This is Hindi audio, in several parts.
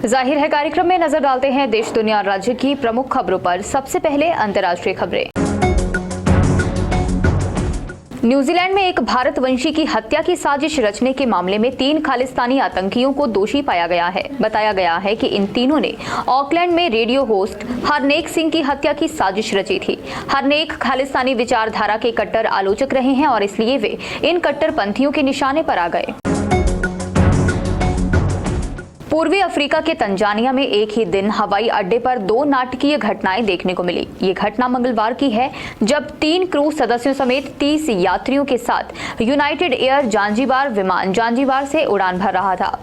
जाहिर है कार्यक्रम में नजर डालते हैं देश, दुनिया और राज्य की प्रमुख खबरों पर। सबसे पहले अंतर्राष्ट्रीय खबरें। न्यूजीलैंड में एक भारतवंशी की हत्या की साजिश रचने के मामले में 3 खालिस्तानी आतंकियों को दोषी पाया गया है। बताया गया है कि इन तीनों ने ऑकलैंड में रेडियो होस्ट हरनेक सिंह की हत्या की साजिश रची थी। हरनेक खालिस्तानी विचारधारा के कट्टर आलोचक रहे हैं और इसलिए वे इन कट्टरपंथियों के निशाने पर आ गए। पूर्वी अफ्रीका के तंजानिया में एक ही दिन हवाई अड्डे पर 2 नाटकीय घटनाएं देखने को मिली। ये घटना मंगलवार की है, जब 3 क्रू सदस्यों समेत 30 यात्रियों के साथ यूनाइटेड एयर जांजीबार विमान जांजीबार से उड़ान भर रहा था।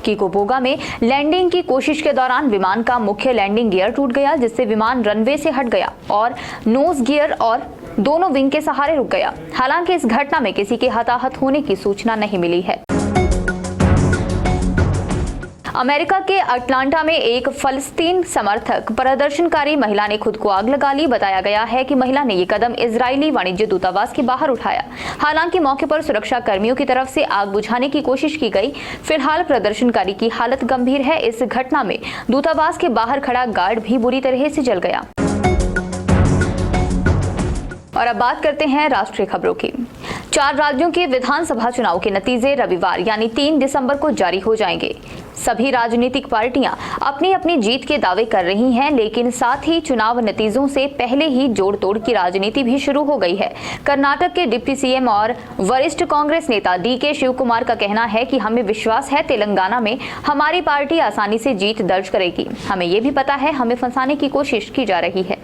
किकोबोगा में लैंडिंग की कोशिश के दौरान विमान का मुख्य लैंडिंग गियर टूट गया, जिससे विमान रनवे से हट गया और नोज गियर और दोनों विंग के सहारे रुक गया। हालांकि इस घटना में किसी के हताहत होने की सूचना नहीं मिली है। अमेरिका के अटलांटा में एक फलस्तीन समर्थक प्रदर्शनकारी महिला ने खुद को आग लगा ली। बताया गया है कि महिला ने ये कदम इजरायली वाणिज्य दूतावास के बाहर उठाया। हालांकि मौके पर सुरक्षा कर्मियों की तरफ से आग बुझाने की कोशिश की गई। फिलहाल प्रदर्शनकारी की हालत गंभीर है। इस घटना में दूतावास के बाहर खड़ा गार्ड भी बुरी तरह से जल गया। और अब बात करते हैं राष्ट्रीय खबरों की। 4 राज्यों के विधानसभा चुनाव के नतीजे रविवार यानी 3 दिसंबर को जारी हो जाएंगे। सभी राजनीतिक पार्टियां अपनी अपनी जीत के दावे कर रही हैं, लेकिन साथ ही चुनाव नतीजों से पहले ही जोड़ तोड़ की राजनीति भी शुरू हो गई है। कर्नाटक के डिप्टी सीएम और वरिष्ठ कांग्रेस नेता डीके शिव कुमार का कहना है कि हमें विश्वास है तेलंगाना में हमारी पार्टी आसानी से जीत दर्ज करेगी। हमें ये भी पता है हमें फंसाने की कोशिश की जा रही है।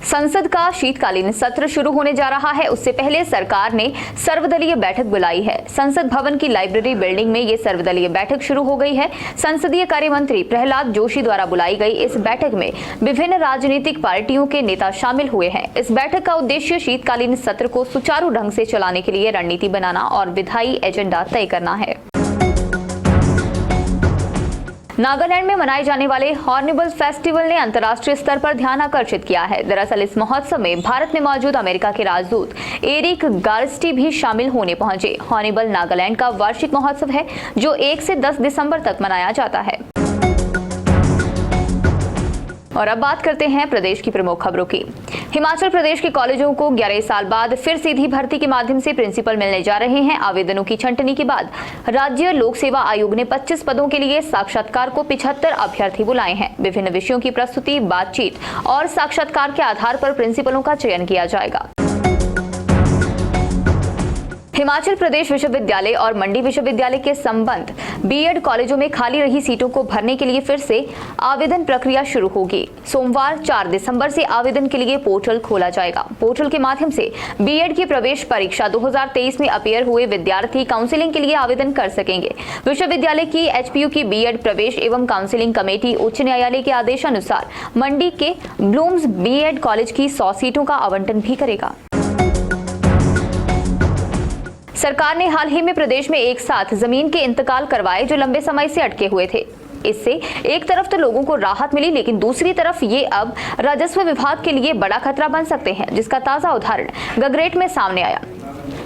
संसद का शीतकालीन सत्र शुरू होने जा रहा है। उससे पहले सरकार ने सर्वदलीय बैठक बुलाई है। संसद भवन की लाइब्रेरी बिल्डिंग में ये सर्वदलीय बैठक शुरू हो गई है। संसदीय कार्य मंत्री प्रहलाद जोशी द्वारा बुलाई गई इस बैठक में विभिन्न राजनीतिक पार्टियों के नेता शामिल हुए हैं। इस बैठक का उद्देश्य शीतकालीन सत्र को सुचारू ढंग से चलाने के लिए रणनीति बनाना और विधायी एजेंडा तय करना है। नागालैंड में मनाए जाने वाले हॉर्निबल फेस्टिवल ने अंतर्राष्ट्रीय स्तर पर ध्यान आकर्षित किया है। दरअसल इस महोत्सव में भारत में मौजूद अमेरिका के राजदूत एरिक गार्स्टी भी शामिल होने पहुंचे। हॉर्निबल नागालैंड का वार्षिक महोत्सव है जो 1 से 10 दिसंबर तक मनाया जाता है। और अब बात करते हैं प्रदेश की प्रमुख खबरों की। हिमाचल प्रदेश के कॉलेजों को 11 साल बाद फिर सीधी भर्ती के माध्यम से प्रिंसिपल मिलने जा रहे हैं। आवेदनों की छंटनी के बाद राज्य लोक सेवा आयोग ने 25 पदों के लिए साक्षात्कार को 75 अभ्यर्थी बुलाए हैं। विभिन्न विषयों की प्रस्तुति, बातचीत और साक्षात्कार के आधार पर प्रिंसिपलों का चयन किया जाएगा। हिमाचल प्रदेश विश्वविद्यालय और मंडी विश्वविद्यालय के संबंध बीएड कॉलेजों में खाली रही सीटों को भरने के लिए फिर से आवेदन प्रक्रिया शुरू होगी। सोमवार 4 दिसंबर से आवेदन के लिए पोर्टल खोला जाएगा। पोर्टल के माध्यम से बीएड की प्रवेश परीक्षा 2023 में अपीयर हुए विद्यार्थी काउंसलिंग के लिए आवेदन कर सकेंगे। विश्वविद्यालय की एचपीयू की बीएड प्रवेश एवं काउंसलिंग कमेटी उच्च न्यायालय के आदेशानुसार मंडी के ब्लूम्स बीएड कॉलेज की 100 सीटों का आवंटन भी करेगा। सरकार ने हाल ही में प्रदेश में एक साथ जमीन के इंतकाल करवाए जो लंबे समय से अटके हुए थे। इससे एक तरफ तो लोगों को राहत मिली, लेकिन दूसरी तरफ ये अब राजस्व विभाग के लिए बड़ा खतरा बन सकते हैं, जिसका ताजा उदाहरण गगरेट में सामने आया।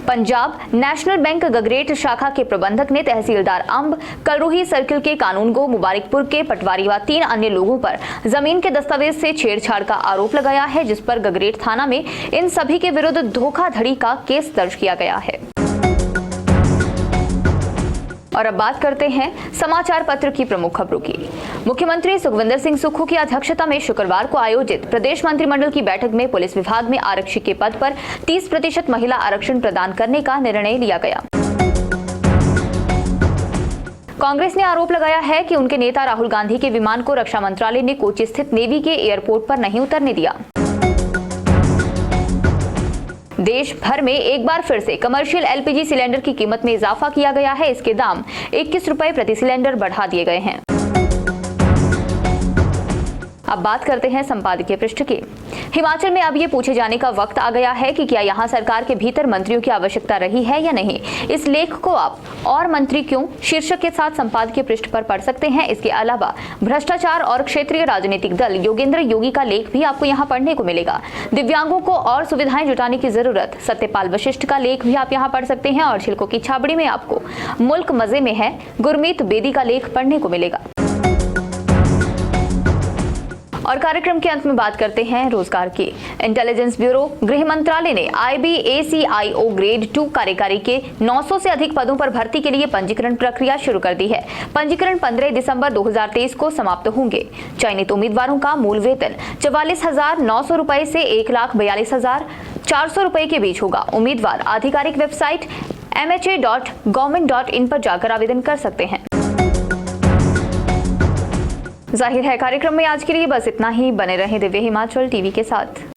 पंजाब नेशनल बैंक गगरेट शाखा के प्रबंधक ने तहसीलदार अंब, कलरुही सर्किल के कानूनगो, मुबारकपुर के पटवारी व 3 अन्य लोगों पर जमीन के दस्तावेज से छेड़छाड़ का आरोप लगाया है, जिस पर गगरेट थाना में इन सभी के विरुद्ध धोखाधड़ी का केस दर्ज किया गया है। और अब बात करते हैं समाचार पत्र की प्रमुख खबरों की। मुख्यमंत्री सुखविंदर सिंह सुक्खू की अध्यक्षता में शुक्रवार को आयोजित प्रदेश मंत्रिमंडल की बैठक में पुलिस विभाग में आरक्षी के पद पर 30% महिला आरक्षण प्रदान करने का निर्णय लिया गया। कांग्रेस ने आरोप लगाया है कि उनके नेता राहुल गांधी के विमान को रक्षा मंत्रालय ने कोची स्थित नेवी के एयरपोर्ट पर नहीं उतरने दिया। देश भर में एक बार फिर से कमर्शियल एलपीजी सिलेंडर की कीमत में इजाफा किया गया है। इसके दाम 21 रुपए प्रति सिलेंडर बढ़ा दिए गए हैं। अब बात करते हैं संपादकीय पृष्ठ की। हिमाचल में अब ये पूछे जाने का वक्त आ गया है कि क्या यहाँ सरकार के भीतर मंत्रियों की आवश्यकता रही है या नहीं। इस लेख को आप और मंत्री क्यों शीर्षक के साथ संपादकीय पृष्ठ पर पढ़ सकते हैं। इसके अलावा भ्रष्टाचार और क्षेत्रीय राजनीतिक दल योगेंद्र योगी का लेख भी आपको यहाँ पढ़ने को मिलेगा। दिव्यांगों को और सुविधाएं जुटाने की जरूरत, सत्यपाल वशिष्ठ का लेख भी आप यहाँ पढ़ सकते हैं। और छिलकों की छाबड़ी में आपको मुल्क मजे में है गुरमीत बेदी का लेख पढ़ने को मिलेगा। और कार्यक्रम के अंत में बात करते हैं रोजगार की। इंटेलिजेंस ब्यूरो गृह मंत्रालय ने IBACIO ग्रेड 2 कार्यकारी के 900 से अधिक पदों पर भर्ती के लिए पंजीकरण प्रक्रिया शुरू कर दी है। पंजीकरण 15 दिसंबर 2023 को समाप्त होंगे। चयनित उम्मीदवारों का मूल वेतन 44,900 रुपए से 1,42,400 रुपए के बीच होगा। उम्मीदवार आधिकारिक वेबसाइट mha.government.in पर जाकर आवेदन कर सकते हैं। जाहिर है कार्यक्रम में आज के लिए बस इतना ही। बने रहें दिव्य हिमाचल टीवी के साथ।